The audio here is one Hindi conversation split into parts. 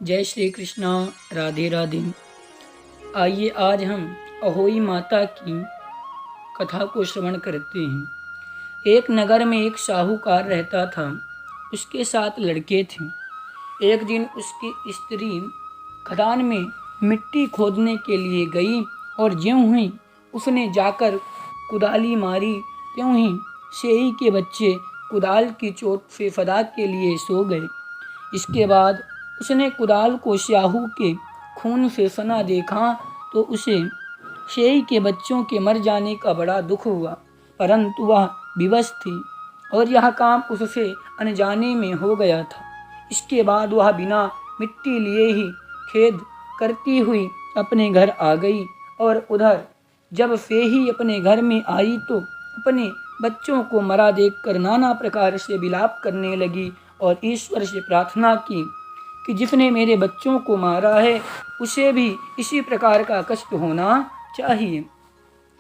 जय श्री कृष्णा, राधे राधे। आइए आज हम अहोई माता की कथा को श्रवण करते हैं। एक नगर में एक साहूकार रहता था। उसके 7 लड़के थे। एक दिन उसकी स्त्री खदान में मिट्टी खोदने के लिए गई और ज्यों ही उसने जाकर कुदाली मारी त्यों ही शेही के बच्चे कुदाल की चोट से फदाक के लिए सो गए। इसके बाद उसने कुदाल को स्याहू के खून से सना देखा तो उसे शेही के बच्चों के मर जाने का बड़ा दुख हुआ, परंतु वह विवश थी और यह काम उससे अनजाने में हो गया था। इसके बाद वह बिना मिट्टी लिए ही खेद करती हुई अपने घर आ गई और उधर जब शेही अपने घर में आई तो अपने बच्चों को मरा देखकर नाना प्रकार से विलाप करने लगी और ईश्वर से प्रार्थना की कि जिसने मेरे बच्चों को मारा है उसे भी इसी प्रकार का कष्ट होना चाहिए।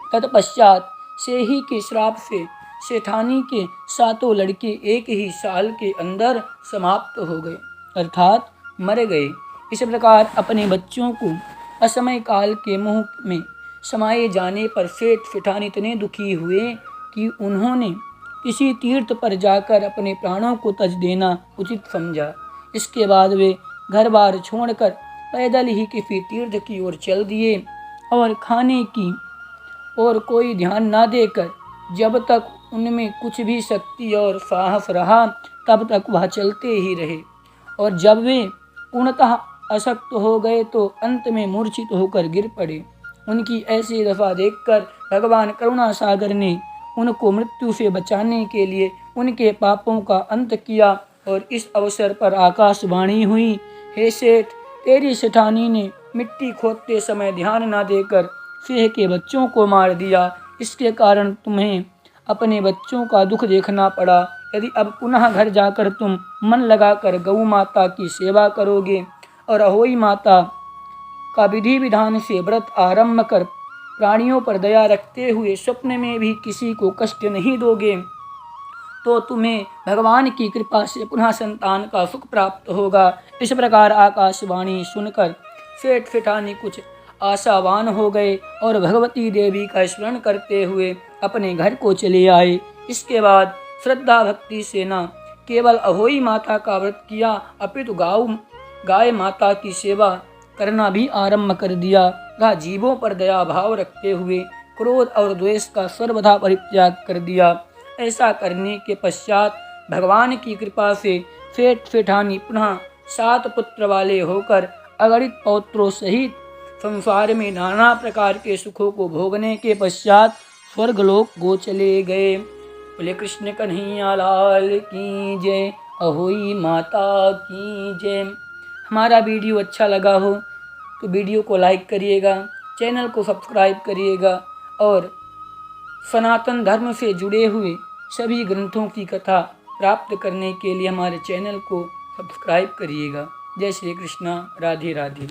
तत्पश्चात शेही के श्राप से सेठानी के 7 लड़के एक ही साल के अंदर समाप्त हो गए, अर्थात मर गए। इस प्रकार अपने बच्चों को असमय काल के मुंह में समाये जाने पर सेठ सेठान इतने दुखी हुए कि उन्होंने किसी तीर्थ पर जाकर अपने प्राणों को तज देना उचित समझा। इसके बाद वे घर बार छोड़कर पैदल ही किसी तीर्थ की ओर चल दिए और खाने की और कोई ध्यान न देकर जब तक उनमें कुछ भी शक्ति और साहस रहा तब तक वह चलते ही रहे और जब वे पूर्णतः अशक्त हो गए तो अंत में मूर्छित होकर गिर पड़े। उनकी ऐसी दशा देखकर भगवान करुणा सागर ने उनको मृत्यु से बचाने के लिए उनके पापों का अंत किया और इस अवसर पर आकाशवाणी हुई, हे सेठ, तेरी सेठानी ने मिट्टी खोदते समय ध्यान न देकर शेह के बच्चों को मार दिया। इसके कारण तुम्हें अपने बच्चों का दुख देखना पड़ा। यदि अब पुनः घर जाकर तुम मन लगाकर गौ माता की सेवा करोगे और अहोई माता का विधि विधान से व्रत आरंभ कर प्राणियों पर दया रखते हुए स्वप्न में भी किसी को कष्ट नहीं दोगे तो तुम्हें भगवान की कृपा से पुनः संतान का सुख प्राप्त होगा। इस प्रकार आकाशवाणी सुनकर सेठ सेठानी कुछ आशावान हो गए और भगवती देवी का स्मरण करते हुए अपने घर को चले आए। इसके बाद श्रद्धा भक्ति से न केवल अहोई माता का व्रत किया अपितु गाय माता की सेवा करना भी आरंभ कर दिया। वह जीवों पर दया भाव रखते हुए क्रोध और द्वेष का सर्वथा परित्याग कर दिया। ऐसा करने के पश्चात भगवान की कृपा से सेठ सेठानी पुनः 7 पुत्र वाले होकर अगणित पौत्रों सहित संसार में नाना प्रकार के सुखों को भोगने के पश्चात स्वर्गलोक गो चले गए। बोले कृष्ण कन्हैया लाल की जय, अहोई माता की जय। हमारा वीडियो अच्छा लगा हो तो वीडियो को लाइक करिएगा, चैनल को सब्सक्राइब करिएगा और सनातन धर्म से जुड़े हुए सभी ग्रंथों की कथा प्राप्त करने के लिए हमारे चैनल को सब्सक्राइब करिएगा। जय श्री कृष्णा, राधे राधे।